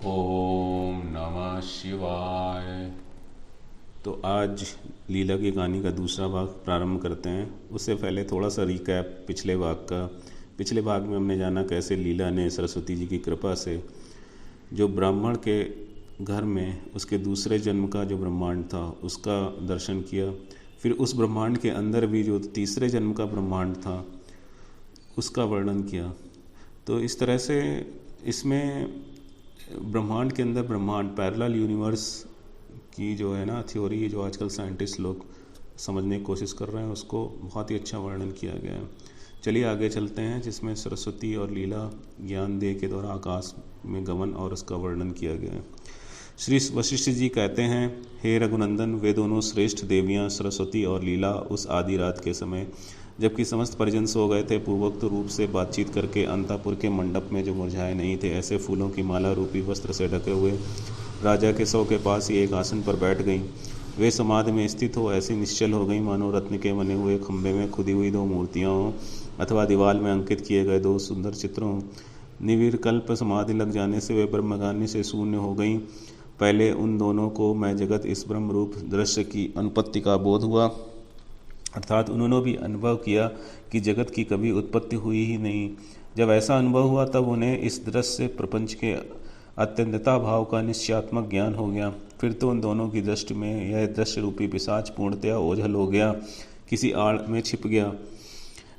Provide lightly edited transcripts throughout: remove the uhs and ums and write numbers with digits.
ओम नमः शिवाय। तो आज लीला की कहानी का दूसरा भाग प्रारंभ करते हैं। उससे पहले थोड़ा सा रिकैप पिछले भाग का। पिछले भाग में हमने जाना कैसे लीला ने सरस्वती जी की कृपा से जो ब्राह्मण के घर में उसके दूसरे जन्म का जो ब्रह्मांड था उसका दर्शन किया। फिर उस ब्रह्मांड के अंदर भी जो तीसरे जन्म का ब्रह्मांड था उसका वर्णन किया। तो इस तरह से इसमें ब्रह्मांड के अंदर ब्रह्मांड पैरेलल यूनिवर्स की जो है ना थ्योरी, जो आजकल साइंटिस्ट लोग समझने की कोशिश कर रहे हैं, उसको बहुत ही अच्छा वर्णन किया गया है। चलिए आगे चलते हैं, जिसमें सरस्वती और लीला ज्ञान दे के द्वारा आकाश में गमन और उसका वर्णन किया गया है। श्री वशिष्ठ जी कहते हैं, हे रघुनंदन, वे दोनों श्रेष्ठ देवियां सरस्वती और लीला उस आधी रात के समय, जबकि समस्त परिजन सो गए थे, पूर्वोक्त रूप से बातचीत करके अंतापुर के मंडप में जो मुरझाए नहीं थे ऐसे फूलों की माला रूपी वस्त्र से ढके हुए राजा के सौ के पास ही एक आसन पर बैठ गईं। वे समाधि में स्थित हो ऐसी निश्चल हो गई मानो रत्न के बने हुए खंभे में खुदी हुई दो मूर्तियां हों अथवा दीवार में अंकित किए गए दो सुंदर चित्रों हों। निर्विकल्प समाधि लग जाने से वे ब्रह्मज्ञानी से शून्य हो गईं। पहले उन दोनों को मैं जगत इस ब्रह्म रूप दृश्य की अनुपत्ति का बोध हुआ, अर्थात उन्होंने भी अनुभव किया कि जगत की कभी उत्पत्ति हुई ही नहीं। जब ऐसा अनुभव हुआ तब उन्हें इस दृश्य प्रपंच के अत्यंतता भाव का निश्चयात्मक ज्ञान हो गया। फिर तो उन दोनों की दृष्टि में यह दृश्य रूपी पिशाच पूर्णतया ओझल हो गया, किसी आड़ में छिप गया।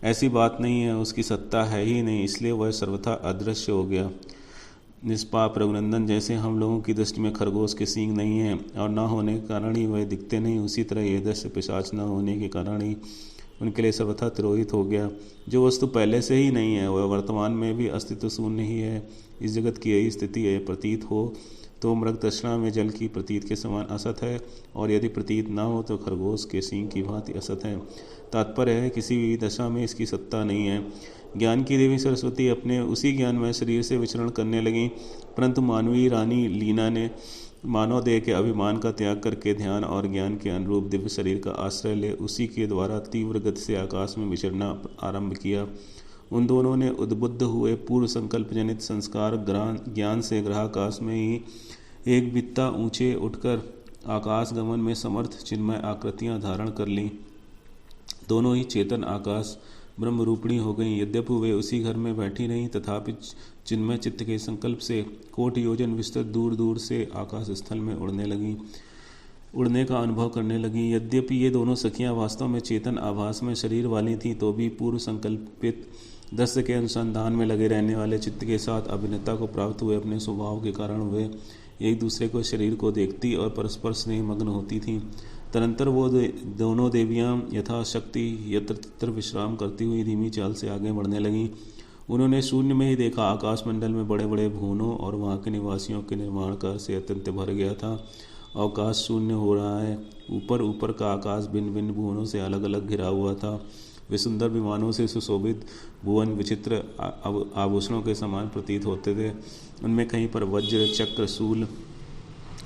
ऐसी बात नहीं है, उसकी सत्ता है ही नहीं, इसलिए वह सर्वथा अदृश्य हो गया। निष्पाप रघुनंदन, जैसे हम लोगों की दृष्टि में खरगोश के सींग नहीं हैं और न होने के कारण ही वह दिखते नहीं, उसी तरह यह दृश्य पिशाच न होने के कारण ही उनके लिए सर्वथा तिरोहित हो गया। जो वस्तु पहले से ही नहीं है वह वर्तमान में भी अस्तित्व शून्य ही है। इस जगत की यही स्थिति है। प्रतीत हो तो मृग तृष्णा में जल की प्रतीत के समान असत है, और यदि प्रतीत न हो तो खरगोश के सींग की भांति असत है। तात्पर्य है किसी भी दशा में इसकी सत्ता नहीं है। ज्ञान की देवी सरस्वती अपने उसी ज्ञानमय शरीर से विचरण करने लगी, परंतु मानवीय रानी लीना ने मानव देह के अभिमान का त्याग करके ध्यान और ज्ञान के अनुरूप दिव्य शरीर का आश्रय ले उसी के द्वारा तीव्र गति से आकाश में विचरना आरंभ किया। उन दोनों ने उद्बुद्ध हुए पूर्व संकल्प जनित संस्कार ज्ञान से ग्रहाकाश में ही एक बित्ता ऊंचे उठकर आकाश गमन में समर्थ चिन्मय आकृतियां धारण कर लीं। दोनों ही चेतन आकाश ब्रह्म रूपिणी हो गई। यद्यपि वे उसी घर में बैठी रहीं, तथापि चिन्मय चित्त के संकल्प से कोटि योजन विस्तृत दूर दूर से आकाश स्थल में उड़ने का अनुभव करने लगी। यद्यपि ये दोनों सखियां वास्तव में चेतन आभास में शरीर वाली थीं, तो भी पूर्व संकल्पित दृश्य के अनुसंधान में लगे रहने वाले चित्त के साथ अभिन्नता को प्राप्त हुए अपने स्वभाव के कारण वे एक दूसरे को शरीर को देखती और परस्पर स्नेह मग्न होती थीं। तदनंतर वो दोनों देवियां यथाशक्ति यत्र तत्र विश्राम करती हुई धीमी चाल से आगे बढ़ने लगीं। उन्होंने शून्य में ही देखा आकाश मंडल में बड़े बड़े भुवनों और वहाँ के निवासियों के निर्माण का से अत्यंत भर गया था। अवकाश शून्य हो रहा है। ऊपर ऊपर का आकाश भिन्न भिन्न भुवनों से अलग अलग घिरा हुआ था। वे सुंदर विमानों से सुशोभित भुवन विचित्र आभूषणों के समान प्रतीत होते थे। उनमें कहीं पर वज्र, चक्र, शूल,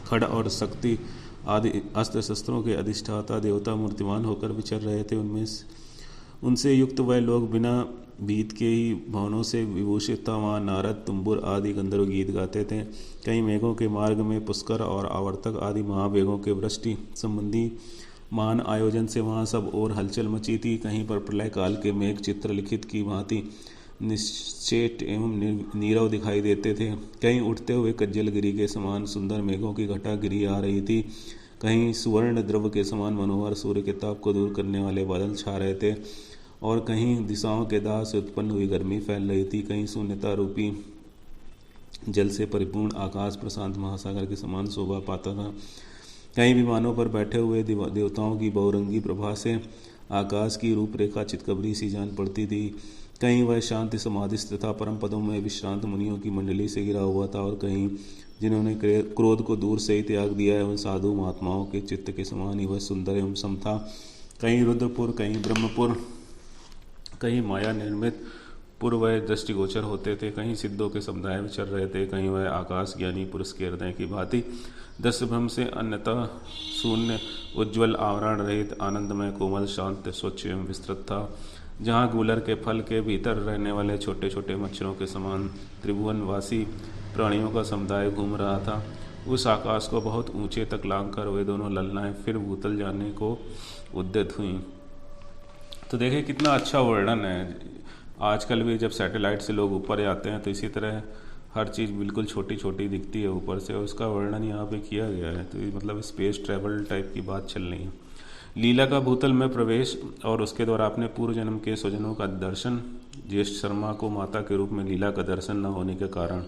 खड़ और शक्ति आदि अस्त्र शस्त्रों के अधिष्ठाता देवता मूर्तिमान होकर विचर रहे थे। उनसे युक्त वह लोग बिना भीत के ही भवनों से विभूषित था। वहाँ नारद, तुम्बुर आदि गंधर्व गीत गाते थे। कहीं मेघों के मार्ग में पुष्कर और आवर्तक आदि महावेगों के वृष्टि संबंधी महान आयोजन से वहाँ सब और हलचल मची थी। कहीं पर प्रलय काल के मेघ चित्र लिखित की भांति निश्चेट एवं नीरव दिखाई देते थे। कहीं उठते हुए कज्जलगिरी के समान सुंदर मेघों की घटा गिरी आ रही थी। कहीं सुवर्ण द्रव के समान मनोहर सूर्य के ताप को दूर करने वाले बादल छा रहे थे, और कहीं दिशाओं के दाह से उत्पन्न हुई गर्मी फैल रही थी। कहीं शून्यता रूपी जल से परिपूर्ण आकाश प्रशांत महासागर के समान शोभा पाता था। कहीं विमानों पर बैठे हुए देवताओं की बहुरंगी प्रभा से आकाश की रूपरेखा चितकबरी सी जान पड़ती थी। कहीं वह शांति समाधिस्थ तथा परम पदों में विश्रांत मुनियों की मंडली से घिरा हुआ था, और कहीं जिन्होंने क्रोध को दूर से ही त्याग दिया है उन साधु महात्माओं के चित्त के समान ही वह सुंदर एवं सम था। कहीं रुद्रपुर, कहीं ब्रह्मपुर, कहीं माया निर्मित पूर्व वह दृष्टिगोचर होते थे। कहीं सिद्धों के समुदाय विचर रहे थे। कहीं वह आकाश ज्ञानी पुरुष के हृदय की भांति दृश्य भ्रम से अन्यतः शून्य, उज्ज्वल, आवरण रहित, आनंदमय, कोमल, शांत, स्वच्छ एवं विस्तृत था। जहाँ गूलर के फल के भीतर रहने वाले छोटे छोटे मच्छरों के समान त्रिभुवनवासी प्राणियों का समुदाय घूम रहा था। उस आकाश को बहुत ऊंचे तक लांघकर वे दोनों ललनाएं फिर भूतल जाने को उद्यत हुई। तो देखिए कितना अच्छा वर्णन है। आजकल भी जब सैटेलाइट से लोग ऊपर जाते हैं तो इसी तरह हर चीज़ बिल्कुल छोटी छोटी दिखती है ऊपर से, उसका वर्णन यहाँ पे किया गया है। तो ये मतलब स्पेस ट्रैवल टाइप की बात चल रही है। लीला का भूतल में प्रवेश और उसके द्वारा अपने पूर्व जन्म के स्वजनों का दर्शन। ज्येष्ठ शर्मा को माता के रूप में लीला का दर्शन न होने के कारण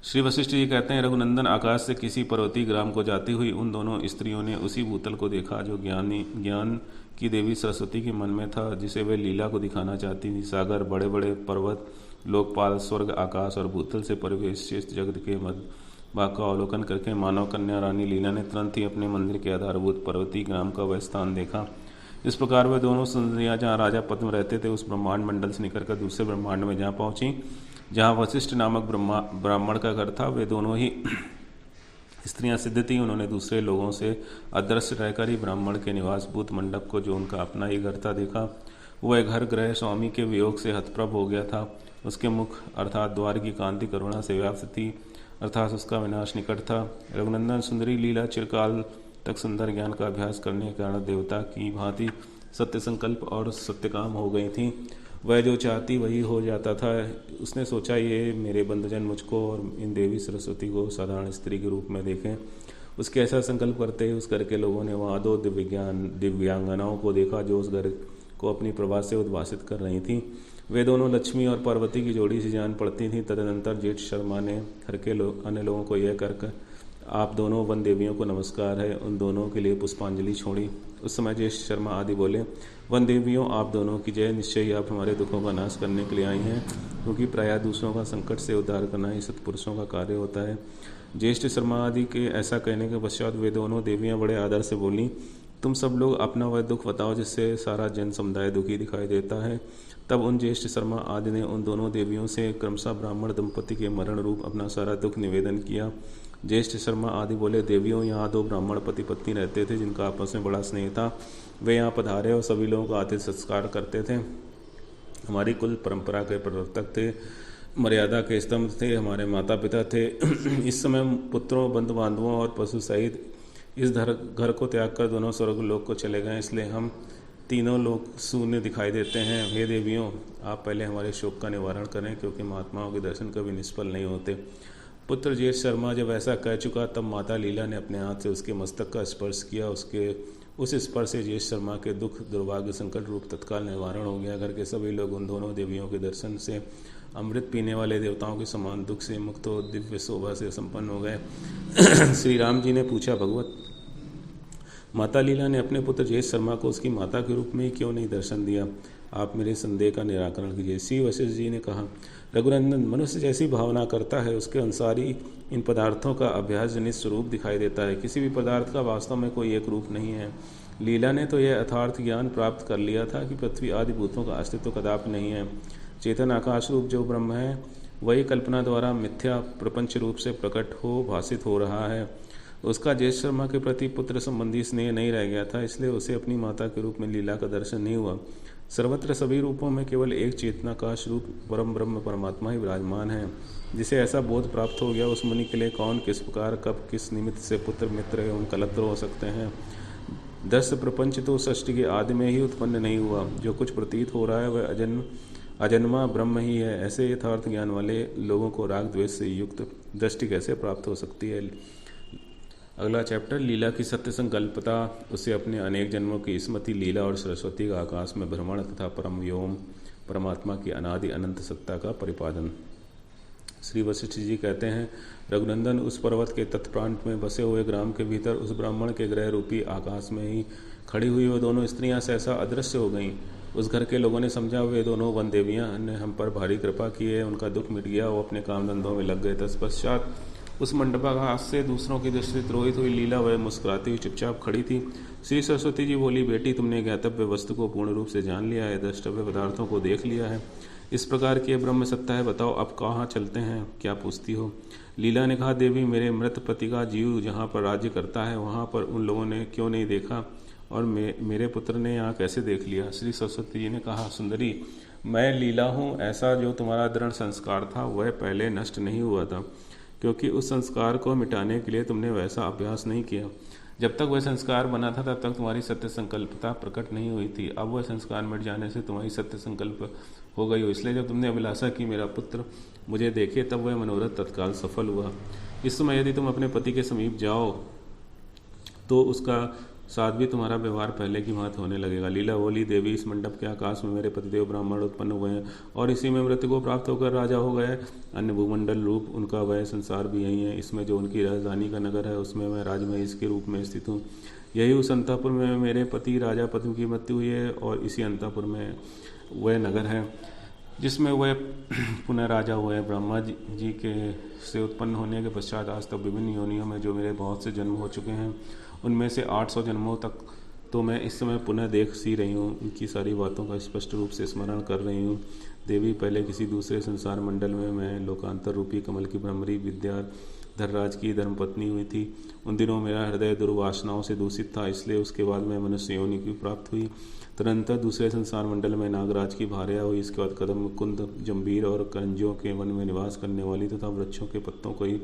श्री वशिष्ठ जी कहते हैं, रघुनंदन आकाश से किसी पर्वतीय ग्राम को जाती हुई उन दोनों स्त्रियों ने उसी भूतल को देखा जो ज्ञान की देवी सरस्वती के मन में था, जिसे वे लीला को दिखाना चाहती थी। सागर, बड़े बड़े पर्वत, लोकपाल, स्वर्ग, आकाश और भूतल से परिवेशित जगत के मध्य भाग का अवलोकन करके मानव कन्या रानी लीला ने तुरंत ही अपने मंदिर के आधारभूत पर्वतीय ग्राम का वह स्थान देखा। इस प्रकार वे दोनों सुंदरियां जहाँ राजा पद्म रहते थे उस ब्रह्मांड मंडल से निकलकर दूसरे ब्रह्मांड में जहाँ पहुंची, जहाँ वशिष्ठ नामक ब्राह्मण का घर था। वे दोनों ही स्त्रियां सिद्ध थीं। उन्होंने दूसरे लोगों से अदृश्य रहकर ही ब्राह्मण के निवासभूत मंडप को, जो उनका अपना ही घर था, देखा। वह घर गृह स्वामी के वियोग से हतप्रभ हो गया था। उसके मुख अर्थात द्वार की कांति करुणा से व्याप्त थी, अर्थात उसका विनाश निकट था। रघुनंदन सुंदरी लीला चिरकाल तक सुंदर ज्ञान का अभ्यास करने के कारण देवता की भांति सत्य संकल्प और सत्यकाम हो गई थी। वह जो चाहती वही हो जाता था। उसने सोचा, ये मेरे बंधुजन मुझको और इन देवी सरस्वती को साधारण स्त्री के रूप में देखें। उसके ऐसा संकल्प करते ही उस घर के लोगों ने वहाँ दो दिव्यांगनाओं को देखा जो उस घर को अपनी प्रभा से उद्भासित कर रही थीं। वे दोनों लक्ष्मी और पार्वती की जोड़ी सी जान पड़ती थीं। तदनंतर जेठ शर्मा ने घर के अन्य लोगों को यह कर आप दोनों वन देवियों को नमस्कार है, उन दोनों के लिए पुष्पांजलि छोड़ी। उस समय ज्येष्ठ शर्मा आदि बोले, वन देवियों आप दोनों की जय। निश्चय ही आप हमारे दुखों का नाश करने के लिए आई हैं, क्योंकि प्रायः दूसरों का संकट से उद्धार करना ही सत्पुरुषों का कार्य होता है। ज्येष्ठ शर्मा आदि के ऐसा कहने के पश्चात वे दोनों देवियां बड़े आदर से बोली, तुम सब लोग अपना वह दुख बताओ जिससे सारा जन समुदाय दुखी दिखाई देता है। तब उन ज्येष्ठ शर्मा आदि ने उन दोनों देवियों से क्रमशः ब्राह्मण दंपति के मरण रूप अपना सारा दुख निवेदन किया। ज्येष्ठ शर्मा आदि बोले, देवियों यहाँ दो ब्राह्मण पति पत्नी रहते थे जिनका आपस में बड़ा स्नेह था। वे यहाँ पधारे और सभी लोगों का आतिथ्य सत्कार करते थे। हमारी कुल परंपरा के प्रवर्तक थे, मर्यादा के स्तंभ थे, हमारे माता पिता थे। इस समय पुत्रों, बंधु बांधवों और पशु सहित इस घर को त्याग कर दोनों स्वर्ग लोक को चले गए, इसलिए हम तीनों लोग शून्य दिखाई देते हैं। हे देवियों, आप पहले हमारे शोक का निवारण करें, क्योंकि महात्माओं के दर्शन कभी निष्फल नहीं होते। पुत्र ज्येष्ठ शर्मा जब ऐसा कह चुका तब माता लीला ने अपने हाथ से उसके मस्तक का स्पर्श किया। उसके उस स्पर्श से ज्येष्ठ शर्मा के दुख, दुर्भाग्य, संकट रूप तत्काल निवारण हो गया। घर के सभी लोग उन दोनों देवियों के दर्शन से अमृत पीने वाले देवताओं के समान दुख से मुक्त हो दिव्य शोभा से संपन्न हो गए। श्री राम जी ने पूछा, भगवत माता लीला ने अपने पुत्र ज्येष्ठ शर्मा को उसकी माता के रूप में ही क्यों नहीं दर्शन दिया? आप मेरे संदेह का निराकरण कीजिए। श्री वशिष्ठ जी ने कहा, रघुनंदन, मनुष्य जैसी भावना करता है उसके अनुसार ही इन पदार्थों का अभ्यास जनित स्वरूप दिखाई देता है। किसी भी पदार्थ का वास्तव में कोई एक रूप नहीं है। लीला ने तो यह यथार्थ ज्ञान प्राप्त कर लिया था कि पृथ्वी आदि भूतों का अस्तित्व कदापि नहीं है। चेतन आकाश रूप जो ब्रह्म है वही कल्पना द्वारा मिथ्या प्रपंच रूप से प्रकट हो भाषित हो रहा है। उसका ज्येष्ठ शर्मा के प्रति पुत्र संबंधी स्नेह नहीं रह गया था, इसलिए उसे अपनी माता के रूप में लीला का दर्शन नहीं हुआ। सर्वत्र सभी रूपों में केवल एक चेतनाकाश रूप परम ब्रह्म परमात्मा ही विराजमान है। जिसे ऐसा बोध प्राप्त हो गया, उस मुनि के लिए कौन, किस प्रकार, कब, किस निमित्त से पुत्र, मित्र एवं कलत्र हो सकते हैं? दस प्रपंच तो सृष्टि के आदि में ही उत्पन्न नहीं हुआ। जो कुछ प्रतीत हो रहा है वह अजन्मा ब्रह्म ही है। ऐसे यथार्थ ज्ञान वाले लोगों को राग द्वेष से युक्त दृष्टि कैसे प्राप्त हो सकती है? अगला चैप्टर, लीला की सत्य संकल्पता। उसे अपने अनेक जन्मों की स्मृति, लीला और सरस्वती का आकाश में भ्रमण तथा परम व्योम परमात्मा की अनादि अनंत सत्ता का परिपादन। श्री वशिष्ठ जी कहते हैं, रघुनंदन, उस पर्वत के तत्प्रांत में बसे हुए ग्राम के भीतर उस ब्राह्मण के गृह रूपी आकाश में ही खड़ी हुई वो दोनों स्त्रियां सहसा अदृश्य हो गईं। उस घर के लोगों ने समझा वे दोनों वन देवियां ने हम पर भारी कृपा की है, उनका दुख मिट गया, वो अपने काम धंधों में लग गए। तत्पश्चात उस मंडपाघास से दूसरों की दृष्टि द्रोहित हुई लीला वह मुस्कुराती हुई चुपचाप खड़ी थी। श्री सरस्वती जी बोली, बेटी, तुमने ज्ञातव्य वस्तु को पूर्ण रूप से जान लिया है, द्रष्टव्य पदार्थों को देख लिया है। इस प्रकार की ब्रह्म सत्ता है, बताओ अब कहाँ चलते हैं, क्या पूछती हो? लीला ने कहा, देवी, मेरे मृत पति का जीव जहाँ पर राज्य करता है वहाँ पर उन लोगों ने क्यों नहीं देखा, और मेरे पुत्र ने यहाँ कैसे देख लिया? श्री सरस्वती जी ने कहा, सुंदरी, मैं लीला हूँ, ऐसा जो तुम्हारा दृढ़ संस्कार था वह पहले नष्ट नहीं हुआ था, क्योंकि उस संस्कार को मिटाने के लिए तुमने वैसा अभ्यास नहीं किया। जब तक वह संस्कार बना था तब तक तुम्हारी सत्य संकल्पता प्रकट नहीं हुई थी। अब वह संस्कार मिट जाने से तुम्हारी सत्य संकल्प हो गई हो, इसलिए जब तुमने अभिलाषा की मेरा पुत्र मुझे देखे तब वह मनोरथ तत्काल सफल हुआ। इस समय यदि तुम अपने पति के समीप जाओ तो उसका साथ भी तुम्हारा व्यवहार पहले की भांति होने लगेगा। लीला बोली, देवी इस मंडप के आकाश में मेरे पतिदेव ब्राह्मण उत्पन्न हुए हैं और इसी में मृत्यु को प्राप्त होकर राजा हो गए। अन्य भूमंडल रूप उनका वह संसार भी यही है। इसमें जो उनकी राजधानी का नगर है उसमें मैं राजमहेश के रूप में स्थित हूँ। यही उस अंतःपुर में मेरे पति राजा पद्म की मृत्यु हुई है और इसी अंतःपुर में वह नगर है जिसमें वह पुनः राजा हुए। ब्रह्मा जी के से उत्पन्न होने के पश्चात आज तक विभिन्न योनियों में जो मेरे बहुत से जन्म हो चुके हैं, उनमें से 800 जन्मों तक तो मैं इस समय पुनः देख सी रही हूँ। उनकी सारी बातों का स्पष्ट रूप से स्मरण कर रही हूँ। देवी, पहले किसी दूसरे संसार मंडल में मैं लोकांतर रूपी कमल की भ्रमरी विद्याधरराज की धर्मपत्नी हुई थी। उन दिनों मेरा हृदय दुर्वासनाओं से दूषित था, इसलिए उसके बाद मैं मनुष्य योनि की प्राप्त हुई। तदनंतर दूसरे संसार मंडल में नागराज की भार्या हुई। इसके बाद कदम, मुकुंद, जंबीर और करंजियों के वन में निवास करने वाली तथा वृक्षों के पत्तों को ही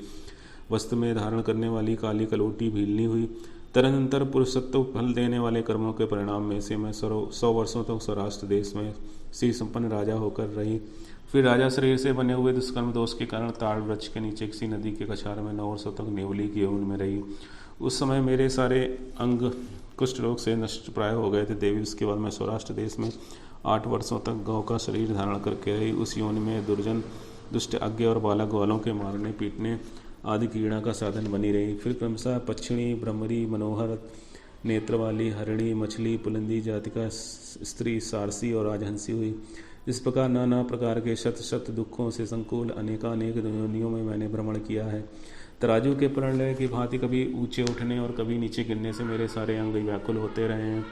वस्त्र में धारण करने वाली काली कलोटी भीलनी हुई। तदनंतर पुरुषत्व फल देने वाले कर्मों के परिणाम में से मैं 100 वर्षों तक सौराष्ट्र देश में श्री संपन्न राजा होकर रही। फिर राजा शरीर से बने हुए दुष्कर्म दोष के कारण ताड़ वृक्ष के नीचे किसी नदी के कछार में 9 वर्षों तक नेवली की यौन में रही। उस समय मेरे सारे अंग कुष्ठ रोग से नष्ट प्राय हो गए थे। देवी, उसके बाद मैं सौराष्ट्र देश में 8 वर्षों तक गौ का शरीर धारण करके रही। उस योनि में दुर्जन, दुष्ट, अज्ञ और बालक ग्वालों के मारने पीटने आदि क्रीड़ा का साधन बनी रही। फिर क्रमशः पक्षिणी, भ्रमरी, मनोहर नेत्र वाली, हरिणी, मछली, पुलंदी जाति का स्त्री, सारसी और राजहंसी हुई। इस प्रकार नाना प्रकार के शत शत दुखों से संकुल अनेकानेक योनियों में मैंने भ्रमण किया है। तराजू के प्रलय की भांति कभी ऊंचे उठने और कभी नीचे गिरने से मेरे सारे अंग व्याकुल होते रहे हैं।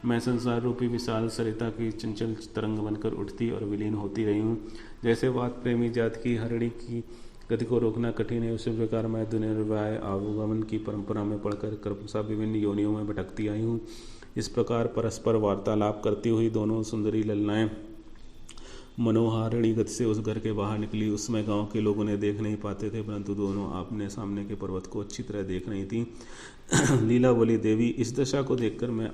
मैं संसार रूपी विशाल सरिता की चंचल तरंग बनकर उठती और विलीन होती रही हूँ। जैसे वात प्रेमी जात की हरिणी की गति को रोकना कठिन है, उसी प्रकार मैं दुर्निर्वाय आवागमन की परंपरा में पढ़कर क्रमशः विभिन्न योनियों में भटकती आई हूँ। इस प्रकार परस्पर वार्तालाप करती हुई दोनों सुंदरी ललनाएं मनोहारिणी गति से उस घर के बाहर निकली। उसमें गांव के लोग उन्हें देख नहीं पाते थे, परंतु दोनों अपने सामने के पर्वत को अच्छी तरह देख रही थी। लीला बोली, देवी, इस दशा को देखकर मैं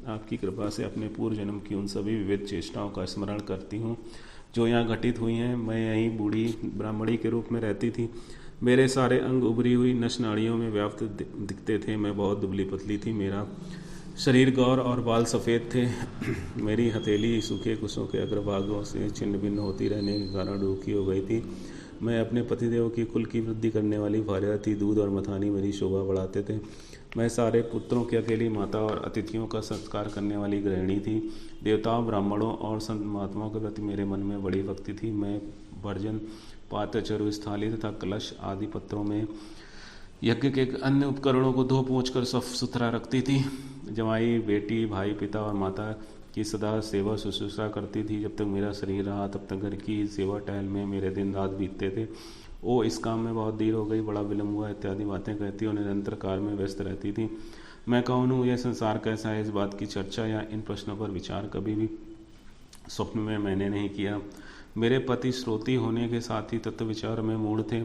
आपकी कृपा से अपने पूर्व जन्म की उन सभी विविध चेष्टाओं का स्मरण करती हूँ जो यहाँ घटित हुई हैं। मैं यहीं बूढ़ी ब्राह्मणी के रूप में रहती थी। मेरे सारे अंग उभरी हुई नस नाड़ियों में व्याप्त दिखते थे। मैं बहुत दुबली पतली थी। मेरा शरीर गौर और बाल सफ़ेद थे। मेरी हथेली सूखे कुशों के अग्रभागों से छिन्न भिन्न होती रहने के कारण रूखी हो गई थी। मैं अपने पतिदेव की कुल की वृद्धि करने वाली भार्या थी। दूध और मथानी मेरी शोभा बढ़ाते थे। मैं सारे पुत्रों की अकेली माता और अतिथियों का संस्कार करने वाली गृहिणी थी। देवताओं, ब्राह्मणों और संत महात्माओं के प्रति मेरे मन में बड़ी भक्ति थी। मैं भर्जन, पात्र, चरुस्थाली तथा कलश आदि पत्रों में यज्ञ के अन्य उपकरणों को धो पोंछ कर साफ सुथरा रखती थी। जमाई, बेटी, भाई, पिता और माता की सदा सेवा शुश्रूषा करती थी। जब तक मेरा शरीर रहा तब तक घर की सेवा टहल में मेरे दिन रात बीतते थे। ओ, इस काम में बहुत देर हो गई, बड़ा विलम्ब हुआ इत्यादि बातें कहती और निरंतर कार्य में व्यस्त रहती थी। मैं कौन हूँ, यह संसार कैसा है, इस बात की चर्चा या इन प्रश्नों पर विचार कभी भी स्वप्न में मैंने नहीं किया। मेरे पति श्रोती होने के साथ ही तत्व विचार में मूढ़ थे।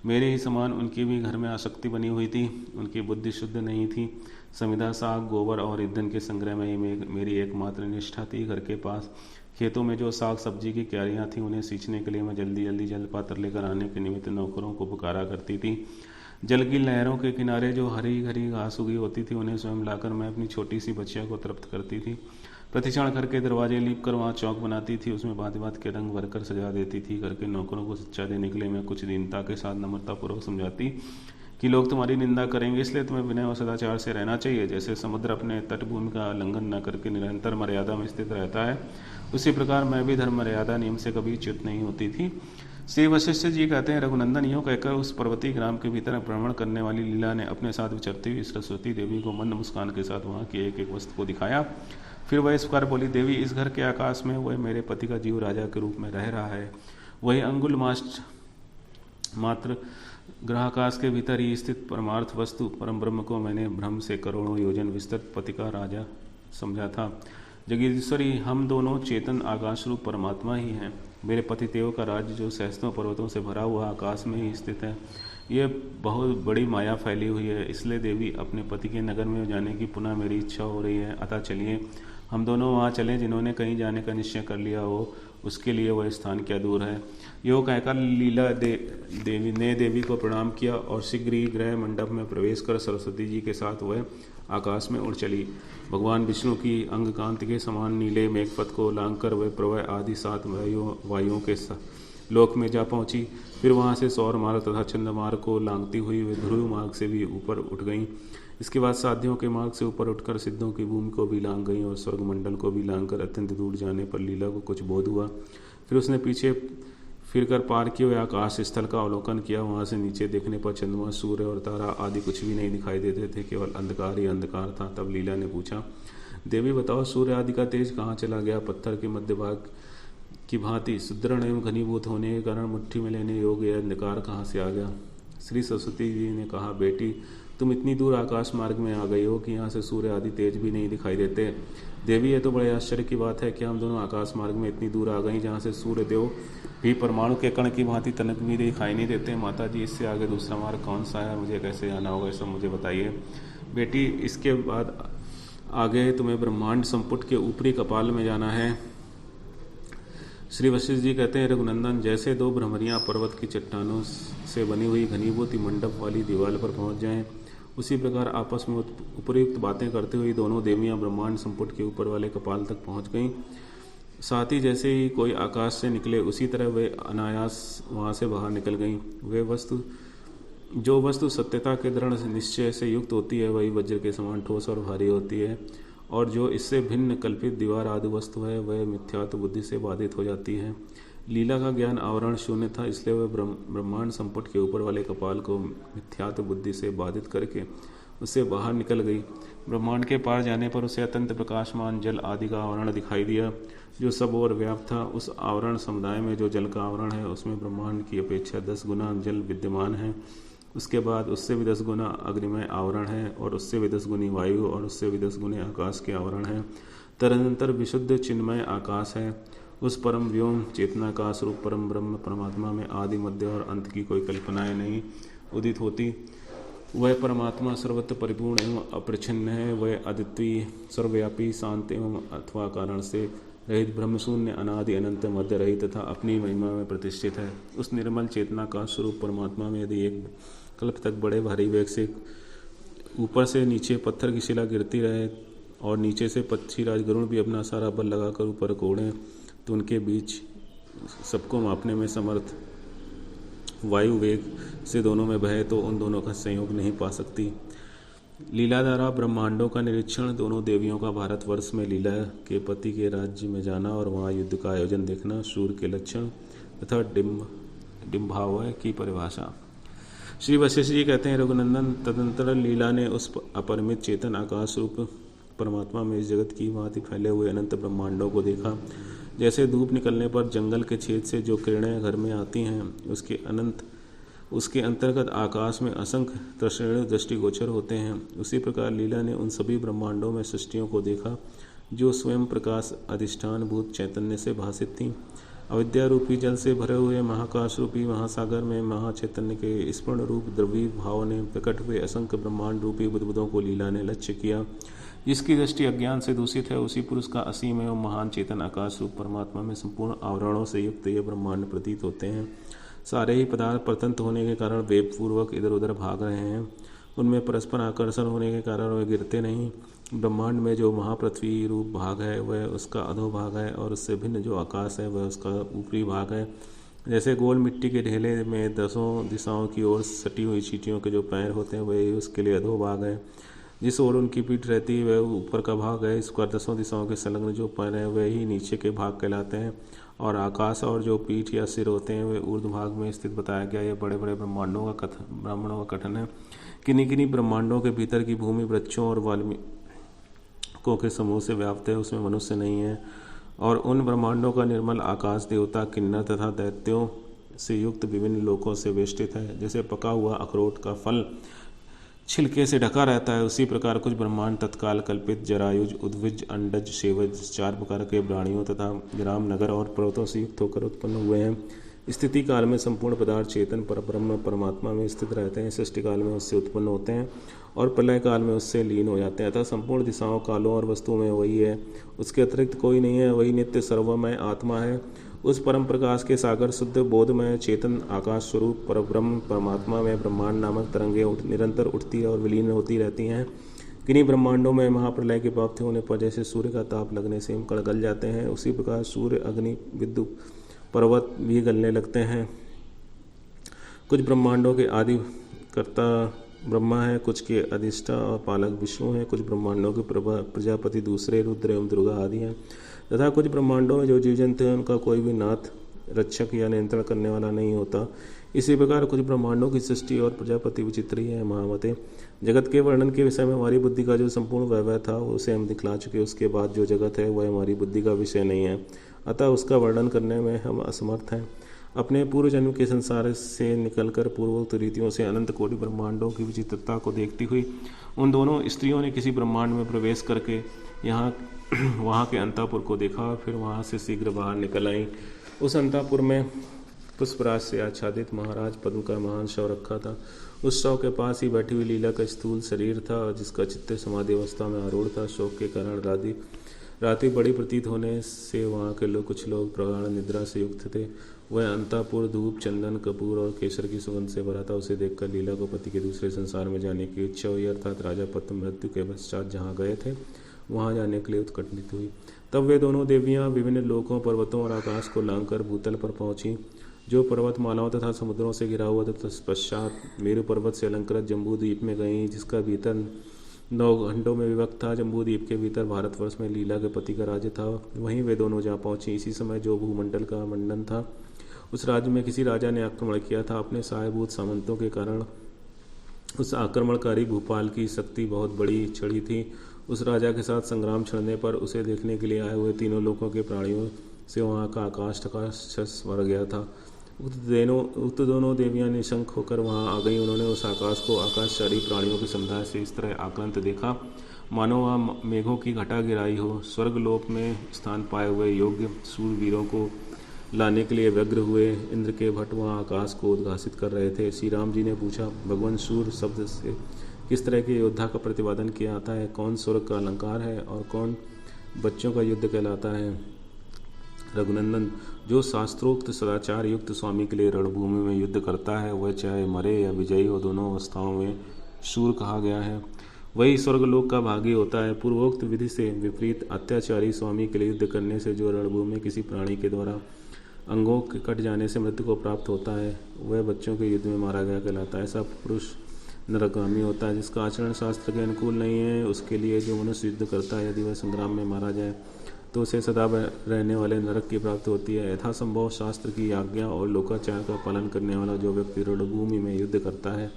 मेरे ही समान उनकी भी घर में आसक्ति बनी हुई थी। उनकी बुद्धि शुद्ध नहीं थी। समिधा, साग, गोबर और ईंधन के संग्रह में ही मेरी एकमात्र निष्ठा थी। घर के पास खेतों में जो साग सब्जी की क्यारियाँ थीं, उन्हें सींचने के लिए मैं जल्दी जल्दी जल पात्र लेकर आने के निमित्त नौकरों को पुकारा करती थी। जल की लहरों के किनारे जो हरी हरी घास उगी होती थी, उन्हें स्वयं लाकर मैं अपनी छोटी सी बच्चिया को तृप्त करती थी। प्रतिक्षण घर के दरवाजे लीप कर वहाँ चौक बनाती थी, उसमें भांति भांति के रंग भरकर सजा देती थी। घर के नौकरों को शिक्षा देने के लिए मैं कुछ दीनता के साथ नम्रतापूर्वक समझाती कि लोग तुम्हारी निंदा करेंगे, इसलिए तुम्हें विनय और सदाचार से रहना चाहिए। जैसे समुद्र अपने तटभूमि का उल्लंघन न करके निरंतर मर्यादा में स्थित रहता है, उसी प्रकार मैं भी धर्म मर्यादा नियम से कभी च्युत नहीं होती थी। श्री वशिष्ठ जी कहते हैं, रघुनंदन यूँ कहकर उस पर्वतीय ग्राम के भीतर भ्रमण करने वाली लीला ने अपने साथ विचरती हुई सरस्वती देवी को मंद मुस्कान के साथ वहाँ की एक एक वस्तु को दिखाया। फिर वह इस प्रकार बोली, देवी, इस घर के आकाश में वह मेरे पति का जीव राजा के रूप में रह रहा है। वही अंगुल मात्र ग्रहाकाश के भीतर ही स्थित परमार्थ वस्तु परम ब्रह्म को मैंने भ्रम से करोड़ों योजन विस्तृत पति का राजा समझा था। जगदीश्वरी, हम दोनों चेतन आकाश रूप परमात्मा ही हैं। मेरे पतिदेव का राज्य जो सहस्त्रों पर्वतों से भरा हुआ आकाश में ही स्थित है, यह बहुत बड़ी माया फैली हुई है। इसलिए देवी, अपने पति के नगर में जाने की पुनः मेरी इच्छा हो रही है। अतः चलिए हम दोनों वहाँ चलें। जिन्होंने कहीं जाने का निश्चय कर लिया हो उसके लिए वह स्थान क्या दूर है। यो कहकर लीला देवी को प्रणाम किया और शीघ्र ही गृह मंडप में प्रवेश कर सरस्वती जी के साथ वह आकाश में उड़ चली। भगवान विष्णु की अंगकांति के समान नीले मेघपथ को लांघकर वह प्रवय आदि 7 वायुओं के लोक में जा पहुंची। फिर वहां से सौर मार्ग तथा चंद्र मार्ग को लांघती हुई वे ध्रुव मार्ग से भी ऊपर उठ गईं। इसके बाद साध्यों के मार्ग से ऊपर उठकर सिद्धों की भूमि को भी लांघ गईं और स्वर्ग मंडल को भी लांघकर अत्यंत दूर जाने पर लीला को कुछ बोध हुआ। फिर उसने पीछे फिरकर पार किए हुए आकाश स्थल का अवलोकन किया। वहां से नीचे देखने पर चंद्रमा, सूर्य और तारा आदि कुछ भी नहीं दिखाई देते थे, केवल अंधकार ही अंधकार था। तब लीला ने पूछा, देवी बताओ, सूर्य आदि का तेज कहाँ चला गया? पत्थर के मध्य भाग की भांति सुदृढ़ एवं घनीभूत होने के कारण मुट्ठी में लेने योग्य अंधकार कहाँ से आ गया? श्री सरस्वती जी ने कहा, बेटी, तुम इतनी दूर आकाश मार्ग में आ गई हो कि यहाँ से सूर्य आदि तेज भी नहीं दिखाई देते। देवी, ये तो बड़े आश्चर्य की बात है कि हम दोनों आकाश मार्ग में इतनी दूर आ गई जहाँ से सूर्य देव भी परमाणु के कण की भांति तनक भी दिखाई नहीं देते। माता जी, इससे आगे दूसरा मार्ग कौन सा है? मुझे कैसे जाना होगा, सब मुझे बताइए। बेटी, इसके बाद आगे तुम्हें ब्रह्मांड संपुट के ऊपरी कपाल में जाना है। श्री वशिष्ठ जी कहते हैं, रघुनंदन, जैसे 2 भ्रमरियां पर्वत की चट्टानों से बनी हुई घनीभूत मंडप वाली दीवार पर पहुंच जाएं, उसी प्रकार आपस में उपयुक्त बातें करते हुए दोनों देवियां ब्रह्मांड संपुट के ऊपर वाले कपाल तक पहुंच गईं। साथ ही जैसे ही कोई आकाश से निकले उसी तरह वे अनायास वहां से बाहर निकल गईं। जो वस्तु सत्यता के दृढ़ निश्चय से युक्त होती है वही वज्र के समान ठोस और भारी होती है, और जो इससे भिन्न कल्पित दीवार आदि वस्तु है वह मिथ्यात्व बुद्धि से बाधित हो जाती है। लीला का ज्ञान आवरण शून्य था, इसलिए वह ब्रह्मांड संपुट के ऊपर वाले कपाल को मिथ्यात्व बुद्धि से बाधित करके उससे बाहर निकल गई। ब्रह्मांड के पार जाने पर उसे अत्यंत प्रकाशमान जल आदि का आवरण दिखाई दिया जो सब ओर व्याप्त था। उस आवरण समुदाय में जो जल का आवरण है उसमें ब्रह्मांड की अपेक्षा 10 गुना जल विद्यमान है। उसके बाद उससे भी 10 गुना अग्निमय आवरण है, और उससे भी 10 गुनी वायु, और उससे भी 10 गुने आकाश के आवरण है। तदनंतर विशुद्ध चिन्मय आकाश है। उस परम व्योम चेतनाकाश रूप परम ब्रह्म परमात्मा में आदि मध्य और अंत की कोई कल्पनाएं नहीं उदित होती। वह परमात्मा सर्वत्र परिपूर्ण एवं अप्रच्छन्न है। वह अद्वितीय, सर्वव्यापी, शांत एवं अथवा कारण से रहित, ब्रह्मशून्य, अनादि, अनंत, मध्य रहित तथा अपनी महिमा में प्रतिष्ठित है। उस निर्मल चेतना का स्वरूप परमात्मा में यदि एक कल्प तक बड़े भारी वेग से ऊपर से नीचे पत्थर की शिला गिरती रहे और नीचे से पक्षीराज गरुड़ भी अपना सारा बल लगाकर ऊपर कोड़ें तो उनके बीच सबको मापने में समर्थ वायु वेग से दोनों में बहे तो उन दोनों का संयोग नहीं पा सकती। लीला द्वारा ब्रह्मांडों का निरीक्षण। दोनों देवियों का भारतवर्ष में लीला के पति के राज्य में जाना और वहाँ युद्ध का आयोजन देखना, शूर के लक्षण तथा डिम्भावय की परिभाषा। श्री वशिष्ठ जी कहते हैं, रघुनंदन, तदंतर लीला ने उस अपरिमित चेतन आकाश रूप परमात्मा में इस जगत की भांति फैले हुए अनंत ब्रह्मांडों को देखा। जैसे धूप निकलने पर जंगल के छेद से जो किरणें घर में आती हैं उसके अंतर्गत आकाश में असंख्य तृष्णेय दृष्टिगोचर होते हैं, उसी प्रकार लीला ने उन सभी ब्रह्मांडों में सृष्टियों को देखा जो स्वयं प्रकाश अधिष्ठान भूत चैतन्य से भासित थीं। अविद्या रूपी जल से भरे हुए महाकाश रूपी महासागर में महाचैतन्य के स्पूर्ण रूप द्रव्य भाव ने प्रकट हुए असंख्य ब्रह्मांड रूपी बुद्बुदों को लीला ने लक्ष्य किया। जिसकी दृष्टि अज्ञान से दूषित है उसी पुरुष का असीम एवं महान चेतन आकाश रूप परमात्मा में संपूर्ण आवरणों से युक्त ये ब्रह्मांड प्रतीत होते हैं। सारे ही पदार्थ परतंत्र होने के कारण वेग पूर्वक इधर उधर भाग रहे हैं। उनमें परस्पर आकर्षण होने के कारण वे गिरते नहीं। ब्रह्मांड में जो महापृथ्वी रूप भाग है वह उसका अधोभाग है, और उससे भिन्न जो आकाश है वह उसका ऊपरी भाग है। जैसे गोल मिट्टी के ढेले में 10 दिशाओं की ओर सटी हुई चींटियों के जो पैर होते हैं वही उसके लिए अधोभाग है। जिस ओर उनकी पीठ रहती है वह ऊपर का भाग है। इस प्रकार 10 दिशाओं के संलग्न जो पैर हैं वह ही नीचे के भाग कहलाते हैं, और आकाश और जो पीठ या सिर होते हैं वे ऊर्ध्व भाग में स्थित बताया गया। यह बड़े बड़े ब्रह्मांडों का कथन है। किन्हीं किन्हीं ब्रह्मांडों के भीतर की भूमि वृक्षों और वाल्मीकों के समूह से व्याप्त है, उसमें मनुष्य नहीं है। और उन ब्रह्मांडों का निर्मल आकाश देवता, किन्नर तथा दैत्यों से युक्त विभिन्न लोकों से वेष्टित है। जैसे पका हुआ अखरोट का फल छिलके से ढका रहता है, उसी प्रकार कुछ ब्रह्मांड तत्काल कल्पित जरायुज, उद्भिज, अंडज, सेवज 4 प्रकार के प्राणियों तथा ग्राम, नगर और पर्वतों से युक्त होकर उत्पन्न हुए हैं। स्थिति काल में संपूर्ण पदार्थ चेतन पर ब्रह्म परमात्मा में स्थित रहते हैं, सृष्टि काल में उससे उत्पन्न होते हैं और प्रलय काल में उससे लीन हो जाते हैं। अतः संपूर्ण दिशाओं, कालों और वस्तुओं में वही है, उसके अतिरिक्त कोई नहीं है। वही नित्य सर्वमय आत्मा है। उस परम प्रकाश के सागर शुद्ध बोधमय चेतन आकाश स्वरूप परब्रह्म परमात्मा में ब्रह्मांड नामक तरंगें निरंतर उठती और विलीन होती रहती हैं। किन्हीं ब्रह्मांडों में महाप्रलय की प्राप्ति होने पर जैसे सूर्य का ताप लगने से हिमकण गल जाते हैं, उसी प्रकार सूर्य, अग्नि, विद्युत, पर्वत भी गलने लगते हैं। कुछ ब्रह्मांडों के आदि कर्ता ब्रह्मा है, कुछ के अधिष्ठा और पालक विष्णु हैं, कुछ ब्रह्मांडों के प्रजापति दूसरे रुद्र एवं दुर्गा आदि हैं, तथा कुछ ब्रह्मांडों में जो जीव जंतु हैं उनका कोई भी नाथ, रक्षक या नियंत्रण करने वाला नहीं होता। इसी प्रकार कुछ ब्रह्मांडों की सृष्टि और प्रजापति विचित्र ही है। महामते, जगत के वर्णन के विषय में हमारी बुद्धि का जो संपूर्ण वैभव था उसे हम दिखला चुके। उसके बाद जो जगत है वह हमारी बुद्धि का विषय नहीं है, अतः उसका वर्णन करने में हम असमर्थ हैं। अपने पूर्व जन्म के संसार से निकलकर पूर्वोक्त रीतियों से अनंत कोटि ब्रह्मांडों की विचित्रता को देखती हुई उन दोनों स्त्रियों ने किसी ब्रह्मांड में प्रवेश करके वहाँ के अंतापुर को देखा और फिर वहाँ से शीघ्र बाहर निकल आई। उस अंतापुर में पुष्पराज से आच्छादित महाराज पद्म का महान शव रखा था। उस शव के पास ही बैठी हुई लीला का स्थूल शरीर था, जिसका चित्त समाधि अवस्था में आरूढ़ था। शोक के कारण रात्रि बड़ी प्रतीत होने से वहाँ के कुछ लोग प्रगाढ़ निद्रा से युक्त थे। वह अंतापुर धूप, चंदन, कपूर और केसर की सुगंध से भरा था। उसे देखकर लीला को पति के दूसरे संसार में जाने की इच्छा हुई, अर्थात राजा पद्म मृत्यु के पश्चात जहाँ गए थे वहाँ जाने के लिए उत्कंठित हुई। तब वे दोनों देवियाँ विभिन्न लोकों, पर्वतों और आकाश को लांघकर भूतल पर पहुँची, जो पर्वतमालाओं तथा समुद्रों से घिरा हुआ था। तत्पश्चात मेरु पर्वत से अलंकृत जम्बू द्वीप में गईं, जिसका भीतर 9 खंडों में विभक्त था। जम्बू द्वीप के भीतर भारतवर्ष में लीला के पति का राज्य था। वहीं वे दोनों जा पहुंची। इसी समय जो भूमंडल का मंडन था, उस राज्य में किसी राजा ने आक्रमण किया था। अपने सहायभूत सामंतों के कारण उस आक्रमणकारी भूपाल की शक्ति बहुत बड़ी चढ़ी थी। उस राजा के साथ संग्राम छिड़ने पर उसे देखने के लिए आए हुए तीनों लोकों के प्राणियों से वहाँ का आकाश ठकाश भर गया था। उक्त दोनों देवियां निशंक होकर वहां आ गईं। उन्होंने उस आकाश को आकाशचारी प्राणियों के समुदाय से इस तरह आक्रांत देखा मानो वह मेघों की घटा गिराई हो। स्वर्गलोक में स्थान पाए हुए योग्य सूरवीरों को लाने के लिए व्यग्र हुए इंद्र के भट्ट वहाँ आकाश को उद्घासित कर रहे थे। श्री राम जी ने पूछा, भगवान सूर शब्द से किस तरह के योद्धा का प्रतिपादन किया जाता है? कौन स्वर्ग का अलंकार है और कौन बच्चों का युद्ध कहलाता है? रघुनंदन, जो शास्त्रोक्त सदाचार युक्त स्वामी के लिए रणभूमि में युद्ध करता है वह चाहे मरे या विजयी हो, दोनों अवस्थाओं में शूर कहा गया है। वही स्वर्गलोक का भागी होता है। पूर्वोक्त विधि से विपरीत अत्याचारी स्वामी के लिए युद्ध करने से जो रणभूमि में किसी प्राणी के द्वारा अंगों के कट जाने से मृत्यु को प्राप्त होता है वह बच्चों के युद्ध में मारा गया कहलाता है। ऐसा पुरुष नरगामी होता है जिसका आचरण शास्त्र के अनुकूल नहीं है। उसके लिए जो मनुष्य युद्ध करता है, यदि वह संग्राम में मारा जाए तो उसे सदा रहने वाले नरक की प्राप्ति होती है। यथासंभव शास्त्र की आज्ञा और लोकाचार का पालन करने वाला जो व्यक्ति रणभूमि में युद्ध करता है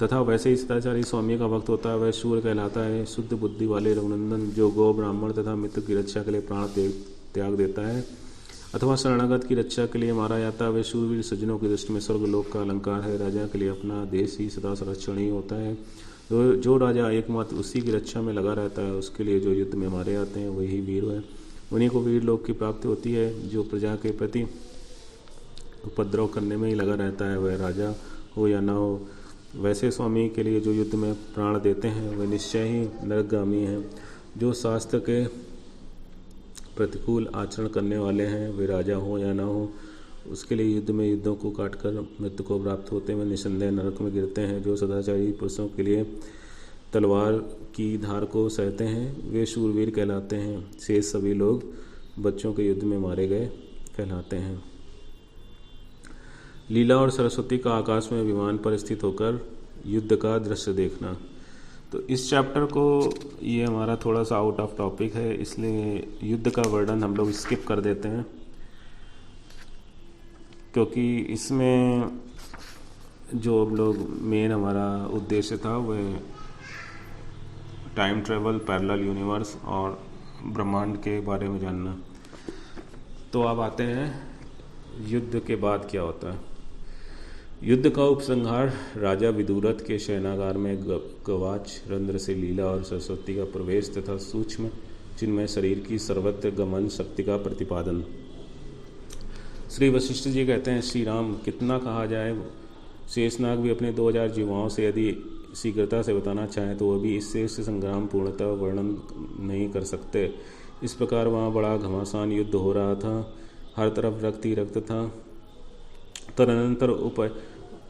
तथा वैसे ही सदाचारी स्वामी का भक्त होता है वह शूर कहलाता है। शुद्ध बुद्धि वाले रघुनंदन, जो गौ, ब्राह्मण तथा मित्र की रक्षा के लिए प्राण त्याग देता है अथवा शरणागत की रक्षा के लिए मारा जाता है वह शूरवीर सज्जनों की दृष्टि में स्वर्गलोक का अलंकार है। राजा के लिए अपना देश ही सदा संरक्षण ही होता है। जो राजा एकमात्र उसी की रक्षा में लगा रहता है उसके लिए जो युद्ध में मारे जाते हैं वही वीर है। उन्हीं को वीर लोक की प्राप्ति होती है। जो प्रजा के प्रति उपद्रव करने में ही लगा रहता है वह राजा हो या ना हो। वैसे स्वामी के लिए जो युद्ध में प्राण देते हैं वह निश्चय ही नरकगामी हैं। जो शास्त्र के प्रतिकूल आचरण करने वाले हैं वे राजा हो या ना हो, उसके लिए युद्ध में युद्धों को काटकर मृत्यु को प्राप्त होते हुए निसंदेह नरक में गिरते हैं। जो सदाचारी पुरुषों के लिए तलवार की धार को सहते हैं वे शूरवीर कहलाते हैं। शेष सभी लोग बच्चों के युद्ध में मारे गए कहलाते हैं। लीला और सरस्वती का आकाश में विमान पर स्थित होकर युद्ध का दृश्य देखना। तो इस चैप्टर को ये हमारा थोड़ा सा आउट ऑफ टॉपिक है, इसलिए युद्ध का वर्णन हम लोग स्किप कर देते हैं, क्योंकि इसमें जो हम लोग मेन हमारा उद्देश्य था वह टाइम ट्रेवल, पैरेलल यूनिवर्स और ब्रह्मांड के बारे में जानना। तो अब आते हैं युद्ध के बाद क्या होता है। युद्ध का उपसंहार। राजा विदुरथ के शयनागार में गवाच रंध्र से लीला और सरस्वती का प्रवेश तथा सूक्ष्म चिन्मय शरीर की सर्वत्र गमन शक्ति का प्रतिपादन। श्री वशिष्ठ जी कहते हैं, श्री राम, कितना कहा जाए, शेषनाग भी अपने 2000 जीवाओं से यदि शीघ्रता से बताना चाहें तो वह भी इस शेष संग्राम पूर्णतः वर्णन नहीं कर सकते। इस प्रकार वहाँ बड़ा घमासान युद्ध हो रहा था, हर तरफ रक्त ही रक्त था। तदनंतर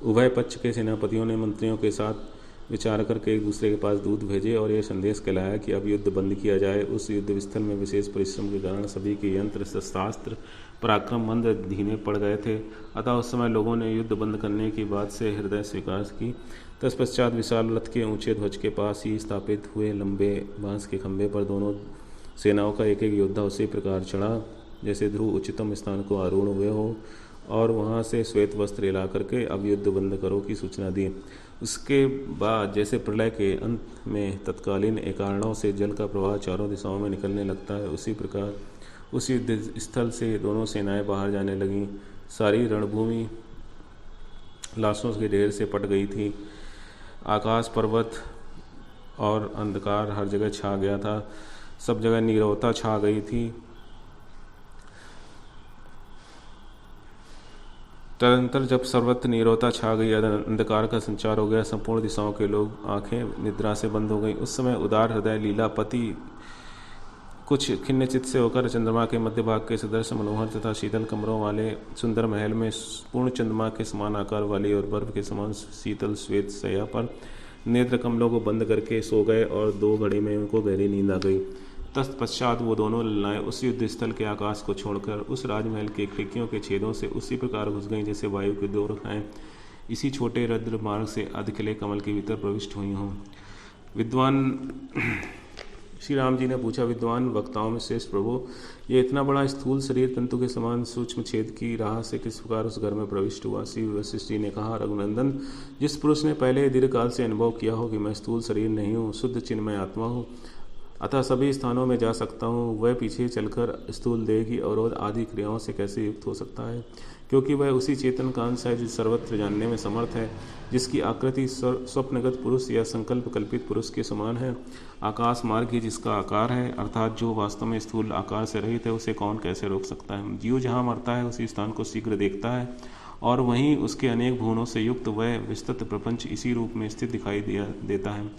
उभय पक्ष के सेनापतियों ने मंत्रियों के साथ विचार करके एक दूसरे के पास दूत भेजे और यह संदेश कहलाया कि अब युद्ध बंद किया जाए। उस युद्ध स्थल में विशेष परिश्रम के कारण सभी के यंत्र शस्त्रास्त्र पराक्रम मंद धीमे पड़ गए थे। अतः उस समय लोगों ने युद्ध बंद करने की बात से हृदय स्वीकार की। तत्पश्चात विशाल रथ के ऊंचे ध्वज के पास ही स्थापित हुए लंबे बांस के खंभे पर दोनों सेनाओं का एक एक योद्धा उसी प्रकार चढ़ा जैसे ध्रुव उच्चतम स्थान को आरूढ़ हुए हो, और वहां से श्वेत वस्त्र ला करके अब युद्ध बंद करो की सूचना दी। उसके बाद जैसे प्रलय के अंत में तत्कालीन एकारणों से जल का प्रवाह चारों दिशाओं में निकलने लगता है, उसी प्रकार उस युद्ध स्थल से दोनों सेनाएं बाहर जाने लगीं। सारी रणभूमि लाशों के ढेर से पट गई थी। आकाश, पर्वत और अंधकार हर जगह छा गया था। सब जगह नीरवता छा गई थी। तदनंतर जब सर्वत्र नीरवता छा गई, अंधकार का संचार हो गया, संपूर्ण दिशाओं के लोग आंखें निद्रा से बंद हो गई। उस समय उदार हृदय लीलापति कुछ खिन्नचित्त से होकर चंद्रमा के मध्य भाग के सदृश मनोहर तथा शीतल कमरों वाले सुंदर महल में पूर्ण चंद्रमा के समान आकार वाली और बर्फ के समान शीतल श्वेत शैया पर नेत्र कमलों को बंद करके सो गए और 2 घड़ी में उनको गहरी नींद आ गई। तत्पश्चात वो दोनों ललनाएं उस युद्ध स्थल के आकाश को छोड़कर उस राजमहल के खिड़कियों के छेदों से उसी प्रकार घुस गईं जैसे वायु के 2 रेखाएं इसी छोटे रद्र मार्ग से अधखिले कमल के भीतर प्रविष्ट हुई हों। विद्वान श्री राम जी ने पूछा, विद्वान वक्ताओं में श्रेष्ठ प्रभु, ये इतना बड़ा स्थूल शरीर तंतु के समान सूक्ष्म छेद की राह से किस प्रकार उस घर में प्रविष्ट हुआ? श्री वशिष्ठ जी ने कहा, रघुनंदन, जिस पुरुष ने पहले दीर्घ काल से अनुभव किया हो कि मैं स्थूल शरीर नहीं हूँ, शुद्ध चिन्मय आत्मा हूँ, अतः सभी स्थानों में जा सकता हूँ, वह पीछे चलकर स्थूल देह की अवरोध आदि क्रियाओं से कैसे युक्त हो सकता है? क्योंकि वह उसी चेतन का अंश है जो सर्वत्र जानने में समर्थ है, जिसकी आकृति स्वप्नगत पुरुष या संकल्प कल्पित पुरुष के समान है। आकाश मार्ग ही जिसका आकार है, अर्थात जो वास्तव में स्थूल आकार से रहित है, उसे कौन कैसे रोक सकता है? जीव जहाँ मरता है उसी स्थान को शीघ्र देखता है, और वहीं उसके अनेक भुवनों से युक्त वह विस्तृत प्रपंच इसी रूप में स्थित दिखाई देता है।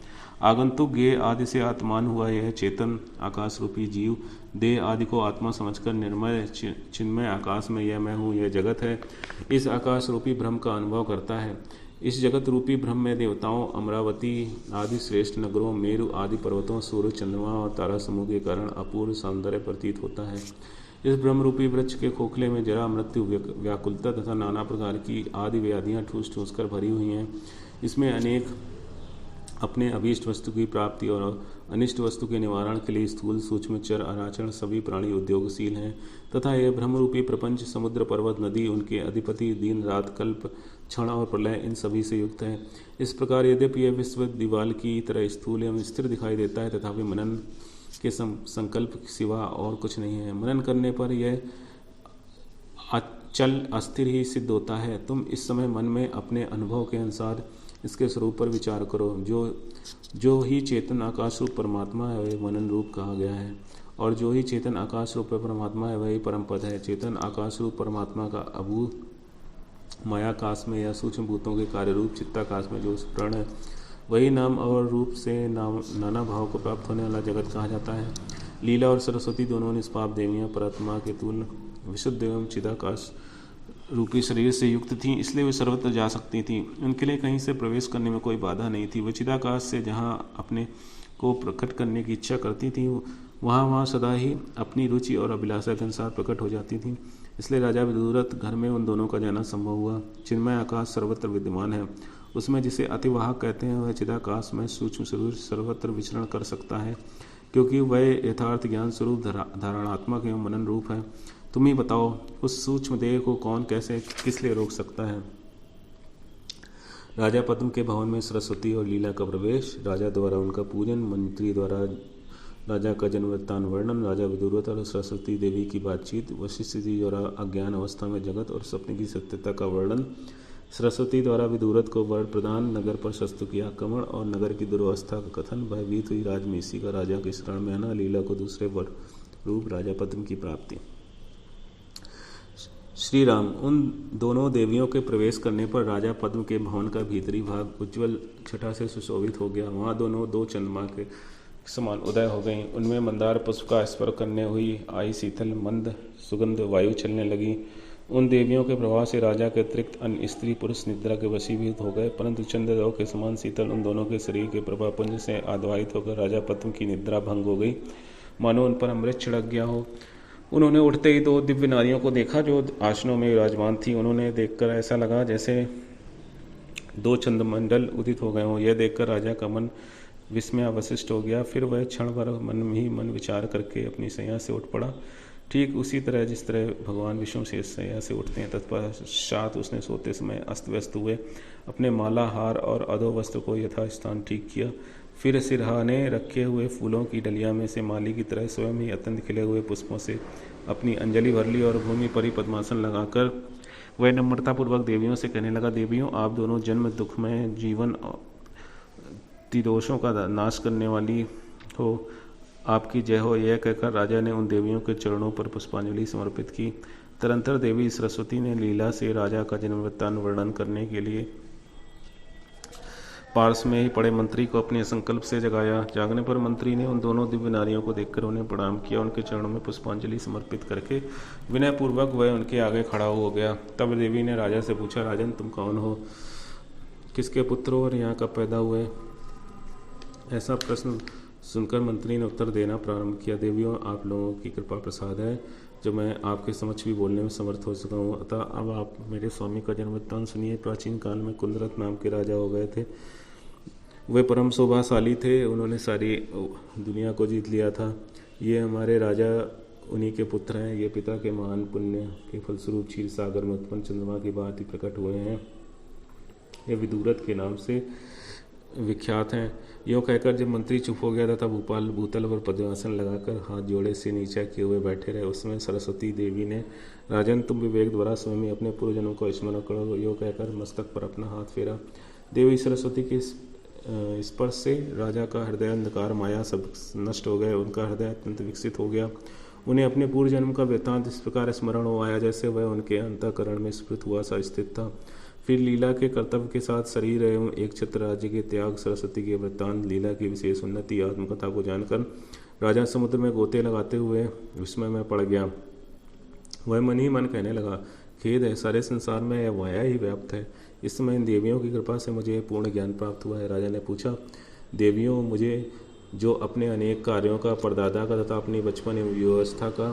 आगंतुक गे आदि से आत्मान हुआ यह चेतन आकाश रूपी जीव देह आदि को आत्मा समझकर निर्मय चिन्मय आकाश में यह मैं हूँ, यह जगत है, इस आकाश रूपी ब्रह्म का अनुभव करता है। इस जगत रूपी ब्रह्म में देवताओं, अमरावती आदि श्रेष्ठ नगरों, मेरु आदि पर्वतों, सूर्य, चंद्रमा और तारा समूह के कारण अपूर्व सौंदर्य प्रतीत होता है। इस ब्रह्म रूपी वृक्ष के खोखले में जरा, मृत्यु, व्याकुलता तथा नाना प्रकार की आदि व्याधियाँ ठूस ठूस कर भरी हुई हैं। इसमें अनेक अपने अभीष्ट वस्तु की प्राप्ति और अनिष्ट वस्तु के निवारण के लिए स्थूल, सूक्ष्म, चर, अराचर सभी प्राणी उद्योगशील हैं, तथा यह ब्रह्मरूपी प्रपंच समुद्र, पर्वत, नदी, उनके अधिपति, दिन रात, कल्प, क्षण और प्रलय इन सभी से युक्त है। इस प्रकार यद्यपि यह विश्व दीवाल की तरह स्थूल एवं स्थिर दिखाई देता है, तथापि मनन के संकल्प सिवा और कुछ नहीं है। मनन करने पर यह अचल अस्थिर ही सिद्ध होता है। तुम इस समय मन में अपने अनुभव के अनुसार इसके स्वरूप पर विचार करो। जो ही चेतन आकाश रूप परमात्मा है वही मनन रूप कहा गया है, और जो ही चेतन आकाश रूप परमात्मा है वही परम पद है। चेतन आकाश रूप परमात्मा का अभूत मायाकाश में या सूक्ष्म भूतों के कार्य रूप चित्ताकाश में जो स्फुरण है, वही नाम और रूप से नाना भाव को प्राप्त होने वाला जगत कहा जाता है। लीला और सरस्वती दोनों निष्पाप देवियाँ परमात्मा के तुल्य विशुद्ध एवं चिदाकाश रूपी शरीर से युक्त थीं, इसलिए वे सर्वत्र जा सकती थीं। उनके लिए कहीं से प्रवेश करने में कोई बाधा नहीं थी। वे चिदाकाश से जहाँ अपने को प्रकट करने की इच्छा करती थीं, वहाँ सदा ही अपनी रुचि और अभिलाषा के अनुसार प्रकट हो जाती थीं। इसलिए राजा विदुरथ घर में उन दोनों का जाना संभव हुआ। चिन्मय आकाश सर्वत्र विद्यमान है, उसमें जिसे अतिवाहक कहते हैं वह चिदाकाश में सूक्ष्म स्वरूप सर्वत्र विचरण कर सकता है, क्योंकि वह यथार्थ ज्ञान स्वरूप धारणात्मक एवं मनन रूप है। तुम ही बताओ, उस सूक्ष्म देह को कौन कैसे किस लिए रोक सकता है? राजा पद्म के भवन में सरस्वती और लीला का प्रवेश, राजा द्वारा उनका पूजन, मंत्री द्वारा राजा का जन्म वृत्तांत वर्णन, राजा विदुरथ और सरस्वती देवी की बातचीत, वशिष्ठ जी द्वारा अज्ञान अवस्था में जगत और सपने की सत्यता का वर्णन, सरस्वती द्वारा विदुरथ को वर प्रदान, नगर पर शत्रु की आक्रमण और नगर की दुर्वस्था का कथन, भयभीत हुई राजमीसी का राजा के शरण में आना, लीला को दूसरे वर रूप राजा पद्म की प्राप्ति। श्री राम। उन दोनों देवियों के प्रवेश करने पर राजा पद्म के भवन का भीतरी भाग उज्ज्वल छटा से सुशोभित हो गया। वहाँ दोनों दो चंद्रमा के समान उदय हो गई। उनमें मंदार पुष्प का स्पर्श करने हुई आई शीतल मंद सुगंध वायु चलने लगी। उन देवियों के प्रभाव से राजा के अतिरिक्त अन्य स्त्री पुरुष निद्रा के वशीभूत हो गए, परंतु चंद्रदेव के समान शीतल उन दोनों के शरीर के प्रभापुंज से आधारित होकर राजा पद्म की निद्रा भंग हो गई, मानो उन पर अमृत छिड़क गया हो। उन्होंने उठते ही दो दिव्य नारियों को देखा जो आसनों में विराजमान थी। उन्होंने देखकर ऐसा लगा जैसे दो चंद्रमंडल उदित हो गए हों। यह देखकर राजा का मन विस्मयावशिष्ट हो गया। फिर वह क्षण भर मन में ही मन विचार करके अपनी शैया से उठ पड़ा, ठीक उसी तरह जिस तरह भगवान विष्णु से शैया से उठते हैं। तत्पश्चात उसने सोते समय अस्त व्यस्त हुए अपने माला हार और अधो वस्त्र को यथास्थान ठीक किया। फिर सिरहाने रखे हुए फूलों की डलिया में से माली की तरह स्वयं ही अत्यंत खिले हुए पुष्पों से अपनी अंजलि भर ली और भूमि पर ही पद्मासन लगाकर वह नम्रतापूर्वक देवियों से कहने लगा, देवियों, आप दोनों जन्म दुखमय जीवन तिदोषों का नाश करने वाली हो, आपकी जय हो। यह कहकर राजा ने उन देवियों के चरणों पर पुष्पांजलि समर्पित की। तदंतर देवी सरस्वती ने लीला से राजा का जन्म वृत्तांत वर्णन करने के लिए पार्श्व में ही पड़े मंत्री को अपने संकल्प से जगाया। जागने पर मंत्री ने उन दोनों दिव्य नारियों को देखकर उन्हें प्रणाम किया। उनके चरणों में पुष्पांजलि समर्पित करके विनयपूर्वक वह उनके आगे खड़ा हो गया। तब देवी ने राजा से पूछा, राजन, तुम कौन हो, किसके पुत्र हो और यहाँ कब पैदा हुए? ऐसा प्रश्न सुनकर मंत्री ने उत्तर देना प्रारंभ किया, देवियों, आप लोगों की कृपा प्रसाद है जो मैं आपके समक्ष भी बोलने में समर्थ हो सका हूँ। अतः अब आप मेरे स्वामी का जन्म वृत्तांत सुनिए। प्राचीन काल में कुंदरत नाम के राजा हो गए थे। वे परम शोभाशाली थे। उन्होंने सारी दुनिया को जीत लिया था। ये हमारे राजा उन्हीं के पुत्र हैं। ये पिता के महान पुण्य के फलस्वरूप क्षीर सागर में उत्पन्न चंद्रमा की भांति प्रकट हुए हैं। ये विदुरथ के नाम से विख्यात हैं। यूँ कहकर जब मंत्री चुप हो गया था तब भूतल पर पद्मासन लगाकर हाथ जोड़े से नीचा किए हुए बैठे रहे। उसमें सरस्वती देवी ने, राजन, तुम विवेक द्वारा स्वयं ही अपने पूर्वजन्म को स्मरण करो, यूँ कहकर मस्तक पर अपना हाथ फेरा। देवी सरस्वती के स्पर्श से राजा का हृदय अंधकार माया सब नष्ट हो गए। उनका हृदय अत्यंत विकसित हो गया। उन्हें अपने पूर्व जन्म का वृत्तांत इस प्रकार स्मरण हो आया जैसे वह उनके अंतःकरण में स्फुरित हुआ सा स्थित था। फिर लीला के कर्तव्य के साथ शरीर एवं एक छत्र राज्य के त्याग, सरस्वती के वृत्तांत, लीला की विशेष उन्नति, आत्मकथा को जानकर राजा समुद्र में गोते लगाते हुए विस्मय में पड़ गया। वह मन ही मन कहने लगा, खेद है, सारे संसार में यह माया ही व्याप्त है। इस समय इन देवियों की कृपा से मुझे पूर्ण ज्ञान प्राप्त हुआ है। राजा ने पूछा, देवियों, मुझे जो अपने अनेक कार्यों का, परदादा का तथा अपनी बचपन एवं व्यवस्था का,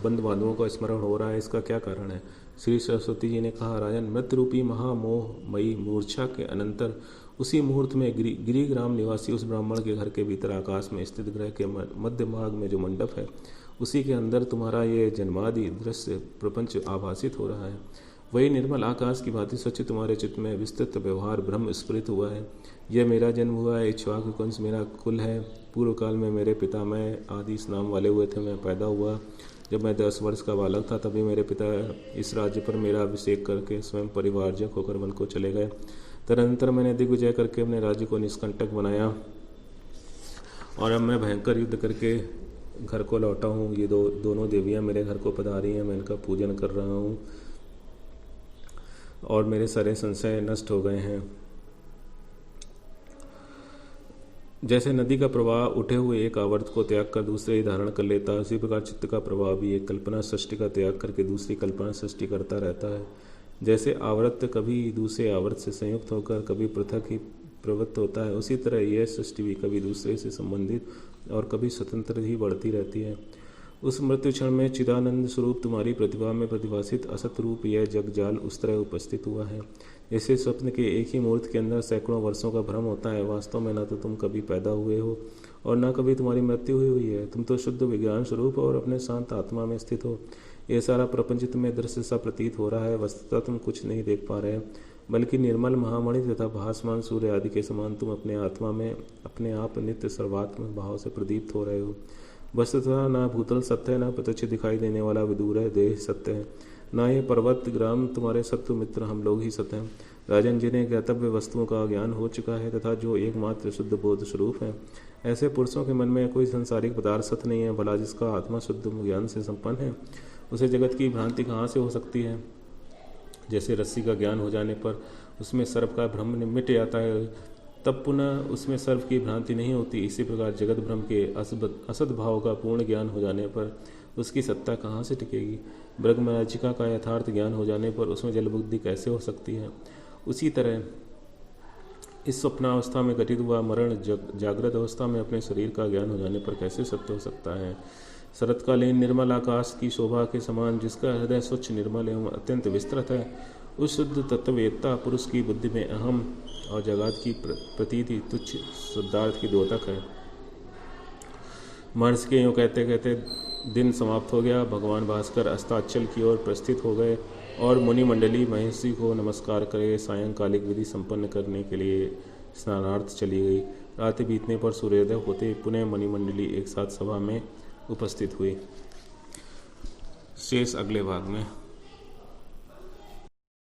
बंद बांधवों का स्मरण हो रहा है, इसका क्या कारण है? श्री सरस्वती जी ने कहा, राजन, मृत्यु रूपी महामोहमयी मूर्छा के अनंतर उसी मुहूर्त में गिरिग्राम निवासी उस ब्राह्मण के घर के भीतर आकाश में स्थित ग्रह के मध्य भाग में जो मंडप है, उसी के अंदर तुम्हारा ये जन्मादि दृश्य प्रपंच आभासित हो रहा है। वही निर्मल आकाश की भांति सच तुम्हारे चित्त में विस्तृत व्यवहार ब्रह्म स्फुरित हुआ है। यह मेरा जन्म हुआ है, इक्ष्वाकु वंश मेरा कुल है। पूर्व काल में मेरे पिता मैं आदि इस नाम वाले हुए थे। मैं पैदा हुआ जब मैं 10 वर्ष का बालक था, तभी मेरे पिता इस राज्य पर मेरा अभिषेक करके स्वयं परिवारजक होकर वन को चले गए। तदनंतर मैंने दिग्विजय करके अपने राज्य को निष्कंटक बनाया और अब मैं भयंकर युद्ध करके घर को लौटा हूँ। ये दोनों देवियाँ मेरे घर को पधारी हैं। मैं इनका पूजन कर रहा हूँ और मेरे सारे संशय नष्ट हो गए हैं। जैसे नदी का प्रवाह उठे हुए एक आवर्त को त्याग कर दूसरे ही धारण कर लेता है, उसी प्रकार चित्त का प्रवाह भी एक कल्पना सृष्टि का त्याग करके दूसरी कल्पना सृष्टि करता रहता है। जैसे आवर्त कभी दूसरे आवर्त से संयुक्त होकर कभी पृथक ही प्रवृत्त होता है, उसी तरह यह सृष्टि भी कभी दूसरे से संबंधित और कभी स्वतंत्र ही बढ़ती रहती है। उस मृत्यु क्षण में चिदानंद स्वरूप तुम्हारी प्रतिभा में प्रतिभासित असत रूप यह जगजाल उस तरह उपस्थित हुआ है जैसे स्वप्न के एक ही मुहूर्त के अंदर सैकड़ों वर्षों का भ्रम होता है। वास्तव में न तो तुम कभी पैदा हुए हो और न कभी तुम्हारी मृत्यु हुई है। तुम तो शुद्ध विज्ञान स्वरूप और अपने शांत आत्मा में स्थित हो। यह सारा प्रपंच तुम्हें दृश्य सा प्रतीत हो रहा है। वस्तुतः तुम कुछ नहीं देख पा रहे, बल्कि निर्मल महामणि तथा भासमान सूर्य आदि के समान तुम अपने आत्मा में अपने आप नित्य सर्वात्म भाव से प्रदीप्त हो रहे हो। वस्तुतः न भूतल सत्य है, न प्रत्यक्ष दिखाई देने वाला विदूर है देह सत्य है। ना ये पर्वत ग्राम तुम्हारे शत्रु मित्र, हम लोग ही सत हैं। राजन, जिन्हें ज्ञातव्य वस्तुओं का ज्ञान हो चुका है तथा जो एकमात्र शुद्ध बोध स्वरूप है, ऐसे पुरुषों के मन में कोई संसारिक पदार्थ सत नहीं है। भला जिसका आत्मा शुद्ध ज्ञान से संपन्न है, उसे जगत की भ्रांति कहाँ से हो सकती है। जैसे रस्सी का ज्ञान हो जाने पर उसमें सर्प का भ्रम मिट जाता है, तब पुनः उसमें सर्प की भ्रांति नहीं होती। इसी प्रकार जगत भ्रम के असद भाव का पूर्ण ज्ञान हो जाने पर उसकी सत्ता कहाँ से टिकेगी। ब्रह्मराजिका का यथार्थ ज्ञान हो जाने पर उसमें जल बुद्धि कैसे हो सकती है। उसी तरह इस स्वप्नावस्था में घटित हुआ मरण जागृत अवस्था में अपने शरीर का ज्ञान हो जाने पर कैसे सत्य हो सकता है। शरतकालीन निर्मल आकाश की शोभा के समान जिसका हृदय स्वच्छ निर्मल एवं अत्यंत विस्तृत है, उस शुद्ध तत्ववेत्ता पुरुष की बुद्धि में अहम और जगत की प्रतीति तुच्छ शुद्धार्थ की द्योतक है। महर्षि के यूँ कहते कहते दिन समाप्त हो गया। भगवान भास्कर अस्ताचल की ओर प्रस्थित हो गए और मुनि मंडली महर्षि को नमस्कार करे सायंकालिक विधि संपन्न करने के लिए स्नानार्थ चली गई। रात बीतने पर सूर्योदय होते पुनः मुनि मंडली एक साथ सभा में उपस्थित हुई। शेष अगले भाग में।